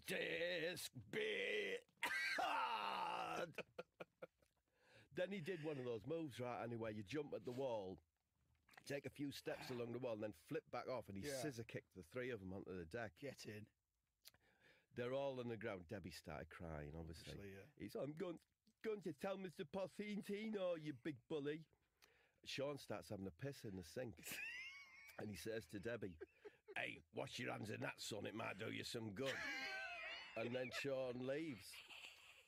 disc bit hard. Then he did one of those moves, right, anyway, you jump at the wall, take a few steps along the wall, and then flip back off, and he scissor kicked the three of them onto the deck. Get in. They're all on the ground. Debbie started crying, obviously. Yeah. He's, I'm going to tell Mr. Porcentino, you big bully. Sean starts having a piss in the sink. And he says to Debbie, hey, wash your hands in that, son. It might do you some good. And then Sean leaves.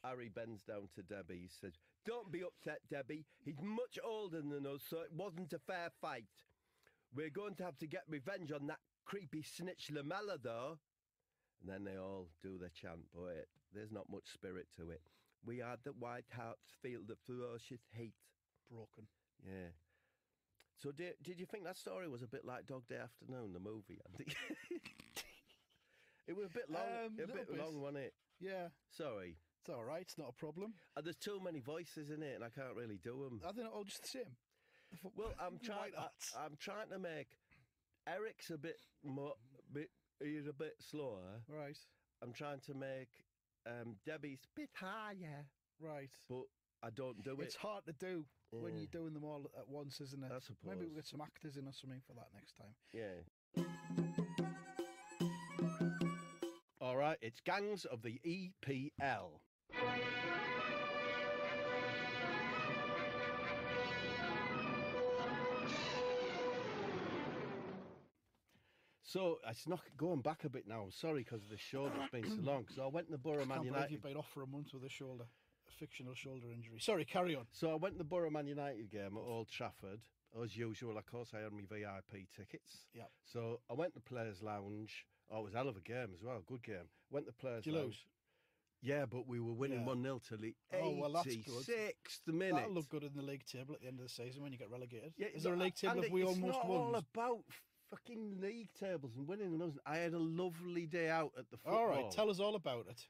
Harry bends down to Debbie. He says, don't be upset, Debbie. He's much older than us, so it wasn't a fair fight. We're going to have to get revenge on that creepy snitch Lamella, though. And then they all do their chant, but there's not much spirit to it. We are the White Harps, feel the ferocious hate. Broken. Yeah. So did you think that story was a bit like Dog Day Afternoon, the movie? I think it was a bit long. A bit long, wasn't it? Yeah. Sorry. It's all right. It's not a problem. There's too many voices in it, and I can't really do them. Are they not all just the same? Well, I'm trying to make Eric's a bit more. He's a bit slower. Right. I'm trying to make Debbie's a bit higher. Right. But I don't do it. It's hard to do when you're doing them all at once, isn't it? I suppose. Maybe we'll get some actors in or something for that next time. Yeah. All right, it's Gangs of the EPL. So it's not going back a bit now. I'm sorry because the shoulder's been so long. So I went to the Borough Man United. You've been off for a month with a fictional shoulder injury. Sorry, carry on. So I went to the Borough Man United game at Old Trafford. As usual, of course, I had my VIP tickets. Yeah. So I went to Players' Lounge. Oh, it was a hell of a game as well. Good game. Went to Players' Did you Lounge. lose? Yeah, but we were winning 1-0 till the 86th minute. That'll look good in the league table at the end of the season when you get relegated. Yeah, is there a league table if we almost won? It's not all about fucking league tables and winning and losing. I had a lovely day out at the football. All right, tell us all about it.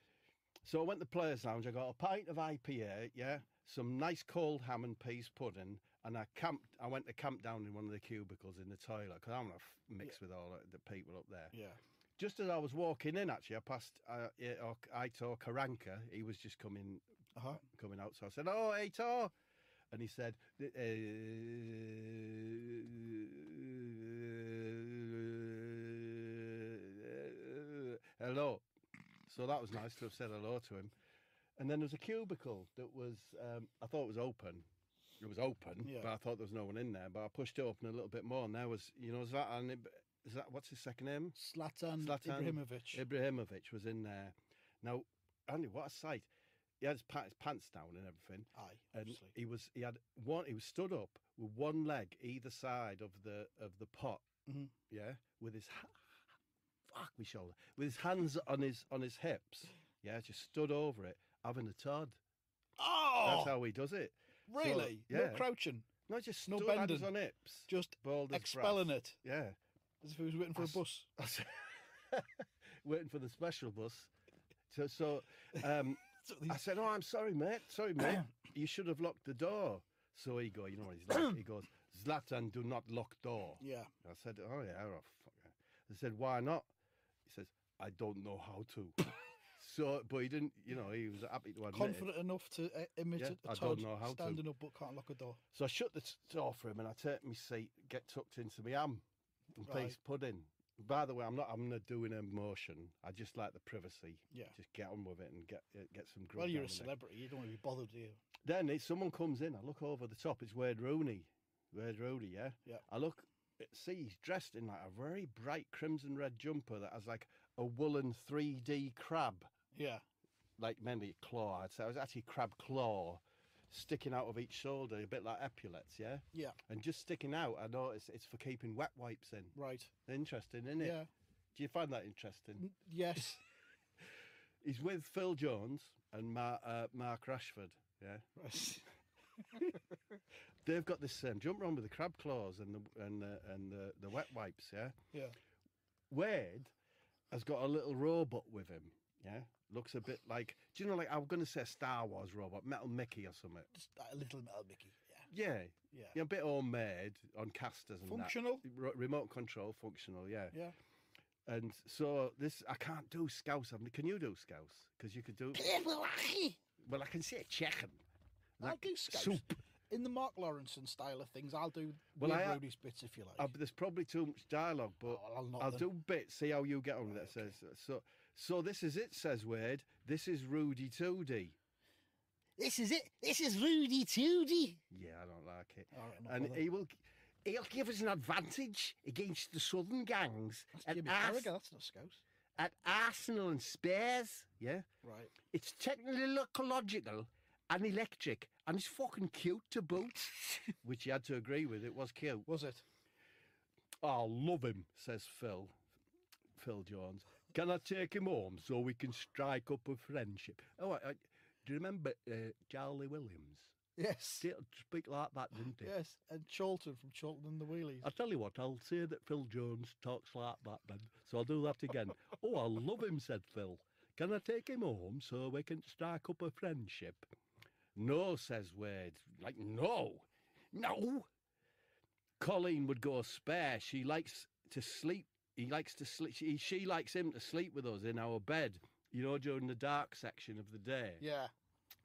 So I went to Players' Lounge. I got a pint of IPA, some nice cold ham and peas pudding, and I went to camp down in one of the cubicles in the toilet because I'm going to mix with all the people up there. Yeah. Just as I was walking in, actually, I passed Aitor Karanka. He was just coming out. So I said, oh, Aitor. And he said, hello. So that was nice to have said hello to him. And then there was a cubicle that was, I thought it was open. It was open, but I thought there was no one in there. But I pushed it open a little bit more, and there was, what's his second name? Zlatan Ibrahimovic. Ibrahimovic was in there. Now, Andy, what a sight! He had his pants down and everything. Aye, and obviously. he was stood up with one leg either side of the pot. Mm-hmm. Yeah, with his my shoulder, with his hands on his hips. Yeah, just stood over it, having a Todd. Oh, that's how he does it. Really? So, No crouching. No, just no stood bending. hands on hips, just expelling it. Yeah, as if he was waiting for a bus. Waiting for the special bus. So I said, "Oh, I'm sorry, mate. You should have locked the door." So he goes, you know what he's like? He goes, "Zlatan, do not lock door." Yeah. I said, "Oh yeah, oh, fuck." I said, "Why not?" He says, "I don't know how to." So, but he didn't, he was happy to admit confident enough to admit it. I don't know how standing to. up but can't lock a door. So I shut the door for him and I take my seat, get tucked into my ham and peas pudding. By the way, I'm not doing a motion. I just like the privacy. Yeah. Just get on with it and get some grub. Well, you're a celebrity. You don't want to be bothered, do you? Then someone comes in. I look over the top. It's Wade Rooney. Yeah. I look. See, he's dressed in like a very bright crimson red jumper that has like a woolen 3D crab. Yeah. Like mainly a claw. I'd say it was actually crab claw sticking out of each shoulder, a bit like epaulets, yeah? Yeah. And just sticking out, I noticed it's for keeping wet wipes in. Right. Interesting, isn't it? Yeah. Do you find that interesting? Yes. He's with Phil Jones and Mark Rashford, yeah? Right. They've got this jumper on with the crab claws and the wet wipes, yeah? Yeah. Wade has got a little robot with him, yeah? Looks a bit like, do you know, like, I'm going to say a Star Wars robot, Metal Mickey or something. Just a little Metal Mickey, yeah. Yeah. A bit homemade on casters and functional? That. Remote control, functional, yeah. Yeah. And so this, I can't do Scouse. Can you do Scouse? Because you could do. Well, I can say chicken. I'll do Scouse. Soup. In the Mark Lawrenson style of things, I'll do Rudy's bits if you like. There's probably too much dialogue, but I'll do bits. See how you get on with it. Okay. So this is it, says Wade. This is Rudy 2D. This is it. This is Rudy 2D. Yeah, I don't like it. All right, And he'll give us an advantage against the southern gangs That's that's not Scouse. at Arsenal and Spears. Yeah, Right. it's technological and electric, and it's fucking cute to boot. Which you had to agree with. It was cute. Was it? I love him, says Phil Jones. Can I take him home so we can strike up a friendship? Oh, do you remember Charlie Williams? Yes. He speak like that, didn't he? Yes. And Cholton from Cholton and the Wheelies. I'll tell you what, I'll say that Phil Jones talks like that then. So I'll do that again. Oh, I love him, said Phil. Can I take him home so we can strike up a friendship? No, says Wade. Like, no. Colleen would go spare. She likes to sleep. He likes to sleep. She likes him to sleep with us in our bed, during the dark section of the day. Yeah.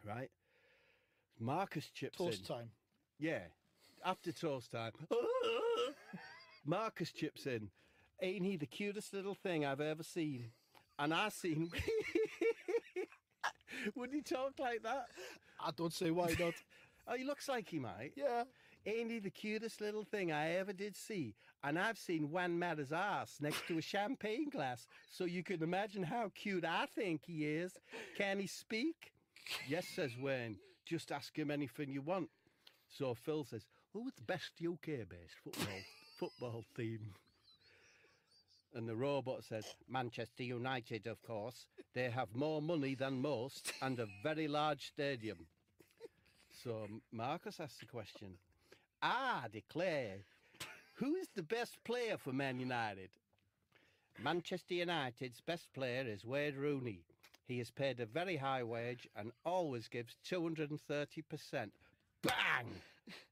Right? Marcus chips in. Toast time. Yeah. After toast time. Marcus chips in. Ain't he the cutest little thing I've ever seen? And I seen... Would he talk like that? I don't see why not. Oh, he looks like he might. Yeah. Ain't he the cutest little thing I ever did see? And I've seen Juan Mata's ass next to a champagne glass, so you can imagine how cute I think he is. Can he speak? Yes, says Wayne. Just ask him anything you want. So Phil says, who's the best UK-based football team? And the robot says, Manchester United, of course. They have more money than most and a very large stadium. So Marcus asks the question, I declare, who is the best player for Man United? Manchester United's best player is Wayne Rooney. He is paid a very high wage and always gives 230%. Bang!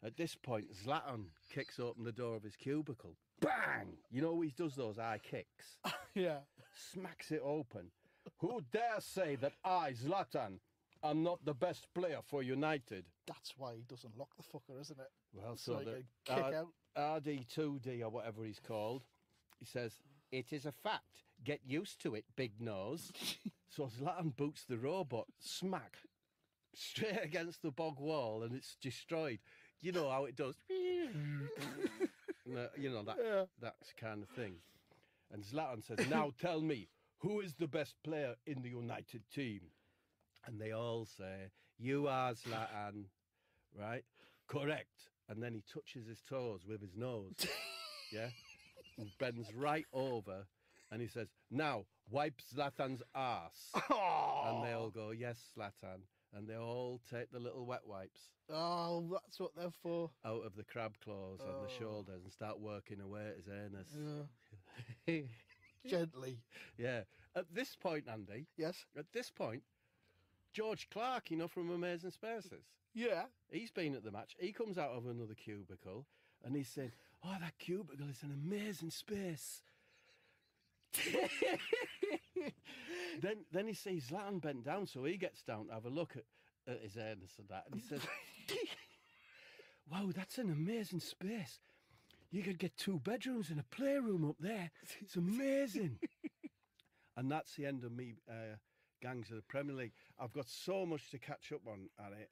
At this point, Zlatan kicks open the door of his cubicle. Bang! You know he does those eye kicks? Yeah. Smacks it open. Who dare say that I, Zlatan, am not the best player for United? That's why he doesn't lock the fucker, isn't it? Well, So so he the can kick out. RD2D or whatever he's called, he says, it is a fact. Get used to it, big nose. So Zlatan boots the robot, smack, straight against the bog wall, and it's destroyed. You know how it does. That kind of thing. And Zlatan says, now tell me, who is the best player in the United team? And they all say, you are Zlatan, right? Correct. And then he touches his toes with his nose, yeah? And bends right over, and he says, now, wipe Zlatan's arse. And they all go, yes, Zlatan. And they all take the little wet wipes Oh, that's what they're for. out of the crab claws on the shoulders and start working away at his anus. Yeah. Gently. Yeah. At this point, Andy, Yes. at this point, George Clark, from Amazing Spaces, Yeah. he's been at the match. He comes out of another cubicle and he's saying, oh, that cubicle is an amazing space. Then he sees Zlatan bent down, so he gets down to have a look at his anus and that, and he says, wow, that's an amazing space. You could get 2 bedrooms and a playroom up there. It's amazing. And that's the end of me, Gangs of the Premier League. I've got so much to catch up on at it.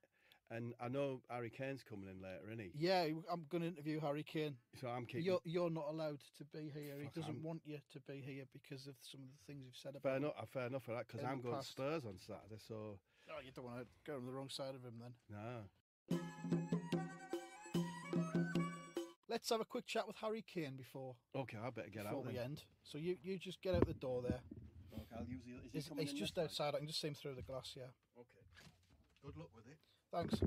And I know Harry Kane's coming in later, isn't he? Yeah, I'm going to interview Harry Kane. So I'm keeping... You're not allowed to be here. He Fuck, doesn't I'm- want you to be here because of some of the things you've said about him. Fair enough for that, because In I'm the going to past. Spurs on Saturday, so... Oh, you don't want to go on the wrong side of him then. No. Let's have a quick chat with Harry Kane before Okay, I better get out we then. end. So you just get out the door there. Okay, I'll use the... Is he coming He's in just this outside. I can just see him through the glass, yeah. way? Okay. Good luck with it. Thanks.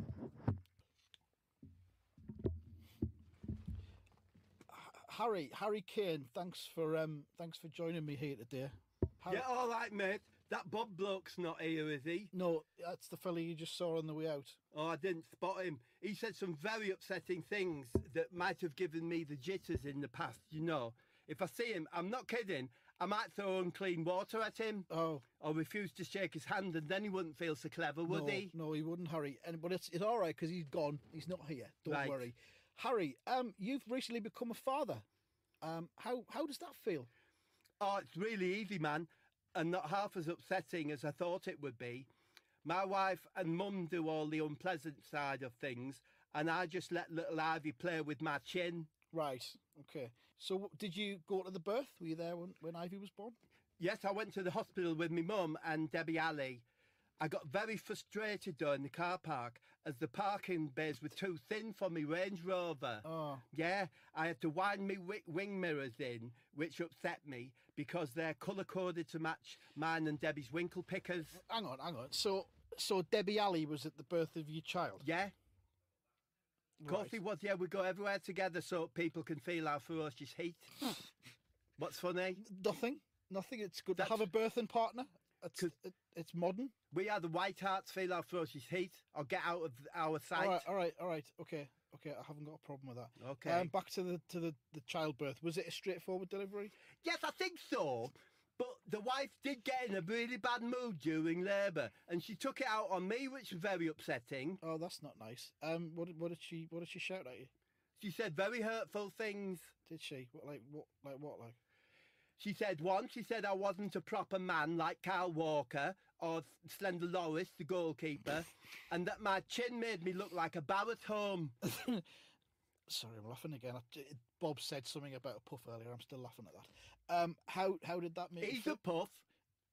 Harry Kane, thanks for joining me here today. Harry, Yeah, all right, mate. That Bob bloke's not here, is he? No, that's the fella you just saw on the way out. Oh, I didn't spot him. He said some very upsetting things that might have given me the jitters in the past, If I see him, I'm not kidding, I might throw unclean water at him. Oh. Or refuse to shake his hand, and then he wouldn't feel so clever, would he? No, he wouldn't, Harry. But it's all right because he's gone. He's not here. Don't Right. worry, Harry. You've recently become a father. How does that feel? Oh, it's really easy, man, and not half as upsetting as I thought it would be. My wife and mum do all the unpleasant side of things, and I just let little Ivy play with my chin. Right. Okay. So, did you go to the birth? Were you there when Ivy was born? Yes, I went to the hospital with my mum and Debbie Alley. I got very frustrated though in the car park as the parking bays were too thin for my Range Rover. Oh. Yeah, I had to wind me wing mirrors in, which upset me because they're colour-coded to match mine and Debbie's winkle pickers. Hang on. So Debbie Alley was at the birth of your child? Yeah. Of course Right. he was, yeah, we go everywhere together so people can feel our ferocious heat. What's funny? Nothing. It's good That's- to have a birthing partner. It's modern. We are the White Hearts, feel our ferocious heat, or get out of our sight. All right. Okay. I haven't got a problem with that. Okay. Back to the childbirth. Was it a straightforward delivery? Yes, I think so. But the wife did get in a really bad mood during labour, and she took it out on me, which was very upsetting. Oh, that's not nice. What did she shout at you? She said very hurtful things. Did she? What? She said I wasn't a proper man like Carl Walker or Slender Loris, the goalkeeper, and that my chin made me look like a Barrett home. Sorry, I'm laughing again. Bob said something about a puff earlier. I'm still laughing at that. How did that make you He's feel? a puff.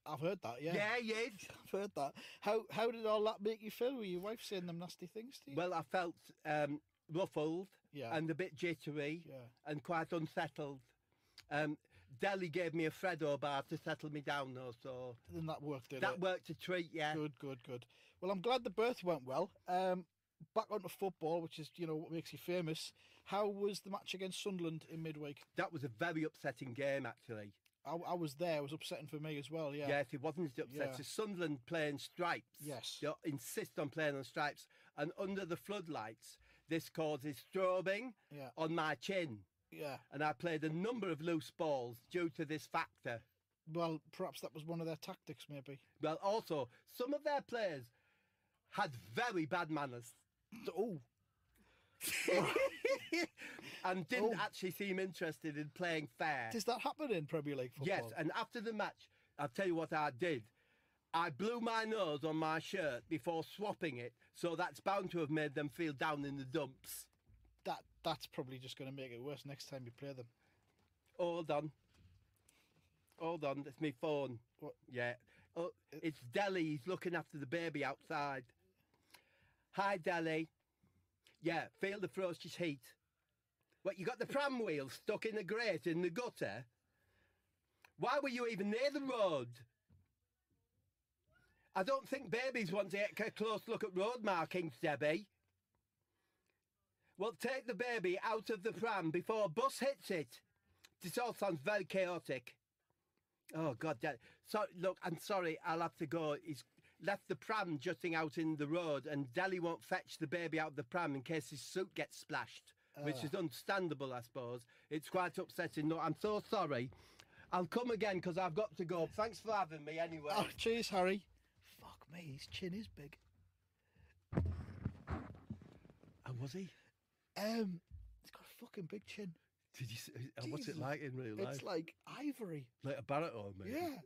I've heard that. Yeah. Yeah, he is. I've heard that. How did all that make you feel? Were your wife saying them nasty things to you? Well, I felt ruffled Yeah. and a bit jittery Yeah. and quite unsettled. Deli gave me a Freddo bar to settle me down, though, so Then that worked, did that it? worked a treat, yeah. Good. Well, I'm glad the birth went well. Back onto football, which is what makes you famous. How was the match against Sunderland in midweek? That was a very upsetting game, actually. I was there. It was upsetting for me as well. Yeah. Yes, it wasn't as upset. Yeah. So Sunderland playing stripes. Yes. They insist on playing on stripes. And under the floodlights, this causes strobing Yeah. on my chin. Yeah. And I played a number of loose balls due to this factor. Well, perhaps that was one of their tactics, maybe. Well, also, some of their players had very bad manners. Oh. And didn't actually seem interested in playing fair. Does that happen in Premier League football? Yes, and after the match, I'll tell you what I did. I blew my nose on my shirt before swapping it, so that's bound to have made them feel down in the dumps. That's probably just going to make it worse next time you play them. Hold on, that's my phone. What? Yeah. Oh, it's Deli. He's looking after the baby outside. Hi, Deli. Yeah, feel the ferocious heat. What, you got the pram wheel stuck in the grate in the gutter? Why were you even near the road? I don't think babies want to get a close look at road markings, Debbie. Well, take the baby out of the pram before a bus hits it. This all sounds very chaotic. Oh, God, Dad. So, look, I'm sorry, I'll have to go. He's left the pram jutting out in the road, and Deli won't fetch the baby out of the pram in case his suit gets splashed, which is understandable, I suppose. It's quite upsetting. No, I'm so sorry. I'll come again because I've got to go. Thanks for having me anyway. Oh, cheers, Harry. Fuck me, his chin is big. And was he? He's got a fucking big chin. Did you? What's it Jesus. like in real life? It's like ivory. Like a Barrett or maybe? Yeah.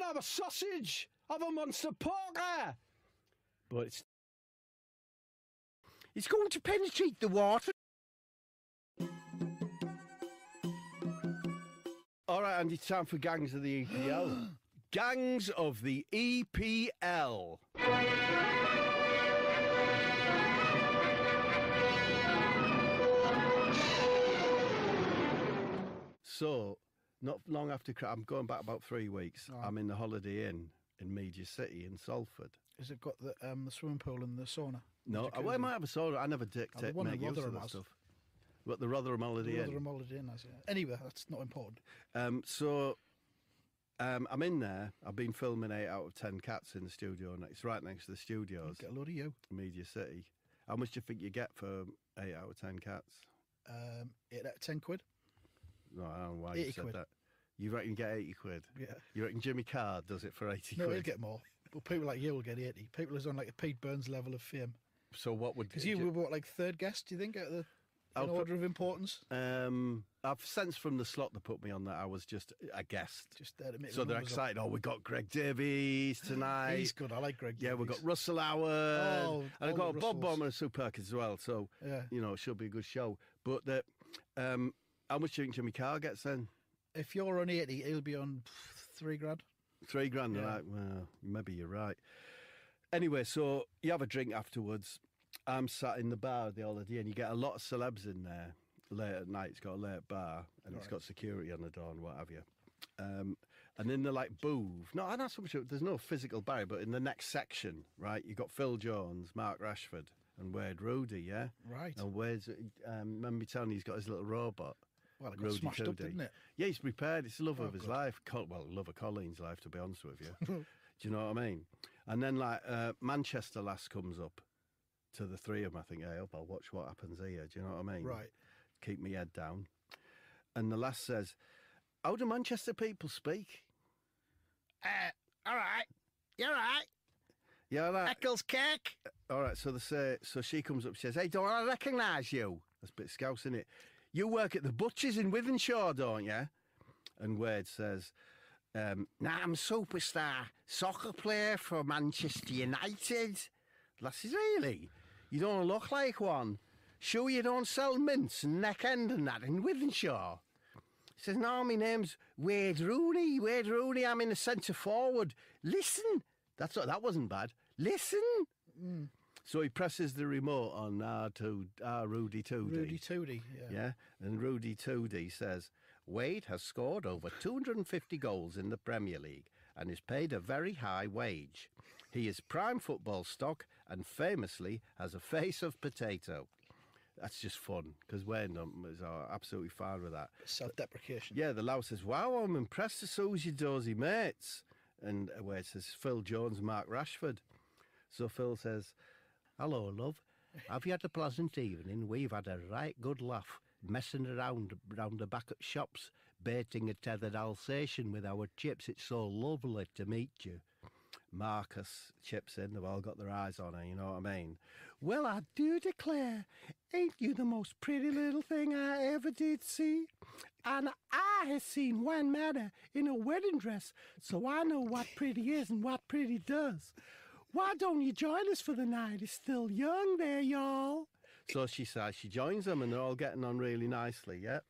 have a sausage. Have a monster porker. But it's going to penetrate the water. All right, Andy, time for Gangs of the EPL. Gangs of the EPL. So, not long after, I'm going back about 3 weeks. Oh. I'm in the Holiday Inn in Media City in Salford. Has it got the swimming pool and the sauna? No, I might have a sauna. I never make use of that stuff. What, the Rotherham Holiday Inn? Rotherham Holiday Inn, anyway, that's not important. I'm in there. I've been filming 8 out of 10 cats in the studio. It's right next to the studios. Get a load of you. Media City. How much do you think you get for 8 out of 10 cats? 8 out of 10 quid. No, I don't know why you said that. You reckon you get 80 quid? Yeah. You reckon Jimmy Carr does it for 80 quid? No, he'll get more. But people like you will get 80. People who's on like a Pete Burns level of fame. So what would... Because you were what, like third guest, do you think, in order of importance? I've sensed from the slot that put me on that I was just a guest. Just there to make so they're excited. Oh, we got Greg Davies tonight. He's good. I like Greg Davies. Yeah, we've got Russell Howard. Oh, and I've got Bob Bomber and Sue Perkins as well. So, it should be a good show. But how much do you think Jimmy Carr gets then? If you're on 80, he'll be on 3 grand. 3 grand, yeah. Right? Well, maybe you're right. Anyway, so you have a drink afterwards. I'm sat in the bar at the Holiday Inn. You get a lot of celebs in there late at night. It's got a late bar and it's got security on the door and what have you. And then they're like booth. No, not so much. There's no physical barrier, but in the next section, right, you've got Phil Jones, Mark Rashford and Wade Rudy, yeah? Right. And Wade's, remember me telling you he's got his little robot. Well, it got smashed up, didn't it? Yeah, he's prepared. It's the love of his life. Well, love of Colleen's life, to be honest with you. Do you know what I mean? And then, like, Manchester lass comes up to the three of them. I think, hey, I'll watch what happens here. Do you know what I mean? Right. Keep my head down. And the lass says, how do Manchester people speak? All right. You're right. Yeah, all right. Eccles cake. All right, so they say, so she comes up, she says, hey, don't I recognise you? That's a bit scouse, isn't it? You work at the Butchers in Wythenshawe, don't you? And Wade says, nah, I'm a superstar soccer player for Manchester United. Lassie, really? You don't look like one. Sure you don't sell mints and neck end and that in Wythenshawe? He says, no, my name's Wade Rooney. Wade Rooney, I'm in the centre forward. Listen. That wasn't bad. Listen. Mm. So he presses the remote on Rudy Toody. Rudy Toody, yeah. Yeah, and Rudy Toody says, Wade has scored over 250 goals in the Premier League and is paid a very high wage. He is prime football stock and famously has a face of potato. That's just fun, because Wayne is absolutely fine with that. Self-deprecation. Yeah, the louse says, wow, I'm impressed to see your dozy mates. And Wade says, Phil Jones, Mark Rashford. So Phil says, hello, love. Have you had a pleasant evening? We've had a right good laugh, messing around the back at shops, baiting a tethered Alsatian with our chips. It's so lovely to meet you. Marcus chips in. They've all got their eyes on her, you know what I mean? Well, I do declare, ain't you the most pretty little thing I ever did see? And I have seen one matter in a wedding dress, so I know what pretty is and what pretty does. Why don't you join us for the night? It's still young there, y'all. So she says she joins them and they're all getting on really nicely, yeah?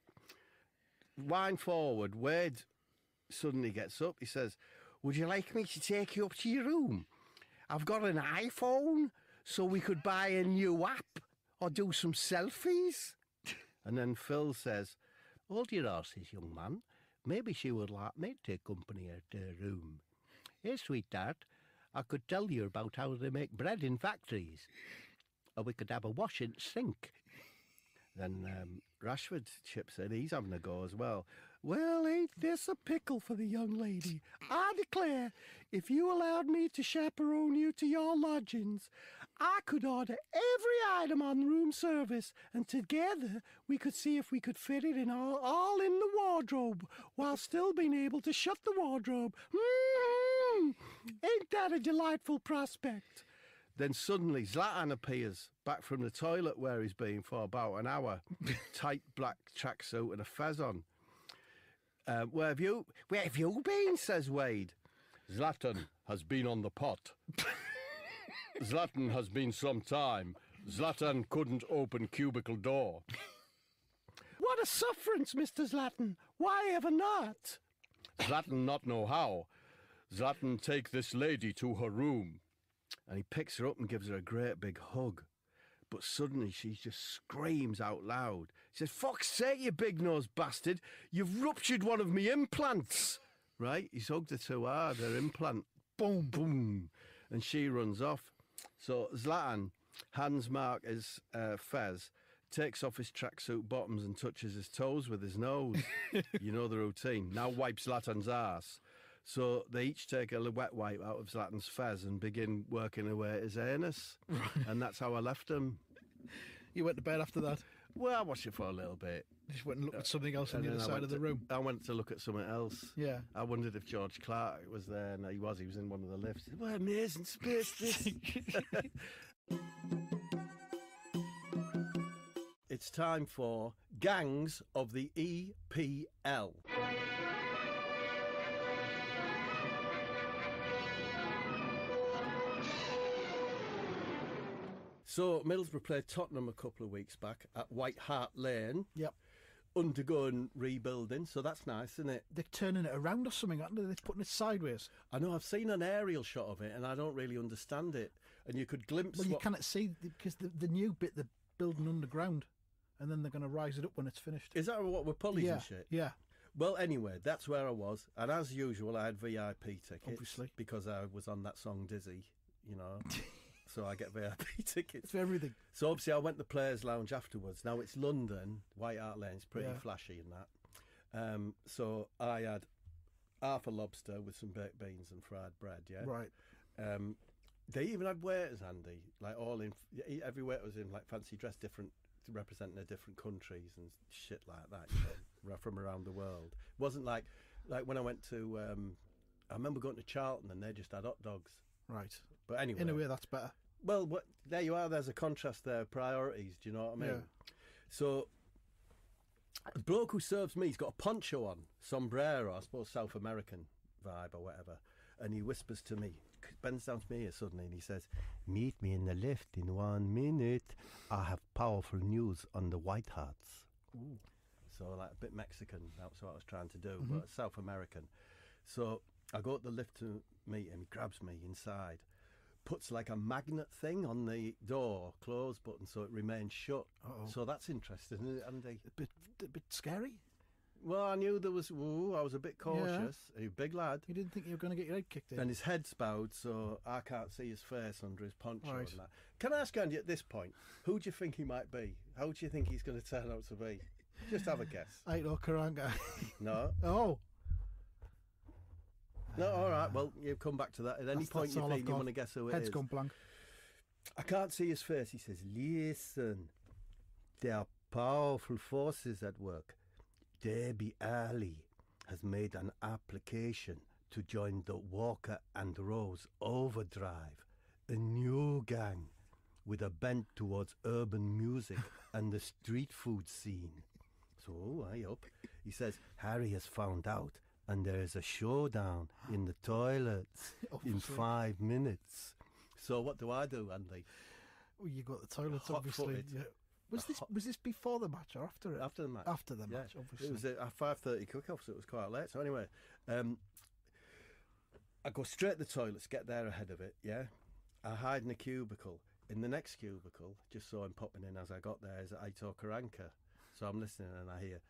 Wind forward, Wade suddenly gets up. He says, would you like me to take you up to your room? I've got an iPhone, so we could buy a new app or do some selfies. And then Phil says, hold your horses, young man. Maybe she would like me to take company at her room. Hey, sweetheart, I could tell you about how they make bread in factories. Or we could have a wash and sink. Then Rashford chips in. He's having a go as well. Well, ain't this a pickle for the young lady? I declare, if you allowed me to chaperone you to your lodgings, I could order every item on room service, and together we could see if we could fit it in all in the wardrobe, while still being able to shut the wardrobe. Ain't that a delightful prospect? Then suddenly Zlatan appears back from the toilet where he's been for about an hour, tight black tracksuit and a fez on. Where have you been? Says Wade. Zlatan has been on the pot. Zlatan has been some time. Zlatan couldn't open cubicle door. What a sufferance, Mr. Zlatan. Why ever not? Zlatan not know how. Zlatan take this lady to her room. And he picks her up and gives her a great big hug. But suddenly she just screams out loud. She says, "Fuck's sake, you big-nosed bastard. You've ruptured one of me implants." Right? He's hugged her too hard, her implant. Boom, boom. And she runs off. So Zlatan hands Mark his fez, takes off his tracksuit bottoms and touches his toes with his nose. You know the routine. Now wipes Zlatan's arse. So they each take a wet wipe out of Zlatan's fez and begin working away at his anus. And that's how I left him. You went to bed after that? Well, I watched it for a little bit. You just went and looked at something else on And the other then side of the room? I went to look at something else. Yeah. I wondered if George Clark was there. No, he was. He was in one of the lifts. What amazing space this. It's time for Gangs of the EPL. So Middlesbrough played Tottenham a couple of weeks back at White Hart Lane. Yep. Undergoing rebuilding, so that's nice, isn't it? They're turning it around or something, aren't they? They're putting it sideways. I know, I've seen an aerial shot of it and I don't really understand it. And you could glimpse Well, you cannot see, because the new bit they're building underground, and then they're going to rise it up when it's finished. Is that what, with pulleys and shit? Yeah. Well, anyway, that's where I was. And as usual, I had VIP tickets. Obviously. Because I was on that song Dizzy, you know. So I get VIP tickets. For everything. So obviously I went to the Players' Lounge afterwards. Now it's London, White Hart Lane's pretty flashy and that. So I had half a lobster with some baked beans and fried bread, yeah? Right. They even had waiters, Andy, like all in, every waiter was in like fancy dress, different, representing their different countries and shit like that, you know, from around the world. It wasn't like when I went to, I remember going to Charlton and they just had hot dogs. Right. But anyway. In a way, that's better. Well, there you are. There's a contrast there. Priorities. Do you know what I mean? Yeah. So, the bloke who serves me, he's got a poncho on, sombrero, I suppose South American vibe or whatever, and he whispers to me, bends down to me here suddenly, and he says, "Meet me in the lift in 1 minute. I have powerful news on the White Harts." Ooh. So, like a bit Mexican. That's what I was trying to do, but South American. So I go up the lift to meet him. He grabs me inside, puts like a magnet thing on the door close button so it remains shut. Uh-oh. So that's interesting, isn't it, Andy? A bit scary. Well, I knew there was. Ooh, I was a bit cautious. He's a big lad. You didn't think you were going to get your head kicked in. And his head's bowed, so I can't see his face under his poncho Right. and that. Can I ask Andy at this point, who do you think he might be? How do you think he's going to turn out to be? Just have a guess. Aito Karanga. No. Oh. No, all right. Well, you come back to that. At any point that's you all think I've you got. want to guess who it Head's is. gone blank. I can't see his face. He says, "Listen, there are powerful forces at work. Debbie Ali has made an application to join the Walker and Rose Overdrive, a new gang with a bent towards urban music and the street food scene." So, high up, he says, "Harry has found out, and there is a showdown in the toilets in 5 minutes." So what do I do, Andy? Well, you got the toilets, Hot-footed. obviously. Yeah. Was this before the match or after it? After the match. After the Yeah. match, obviously. It was a 5:30 cook-off, so it was quite late. So anyway, I go straight to the toilets, get there ahead of it, yeah? I hide in a cubicle. In the next cubicle, just saw him popping in as I got there, is Aito Karanka. So I'm listening and I hear,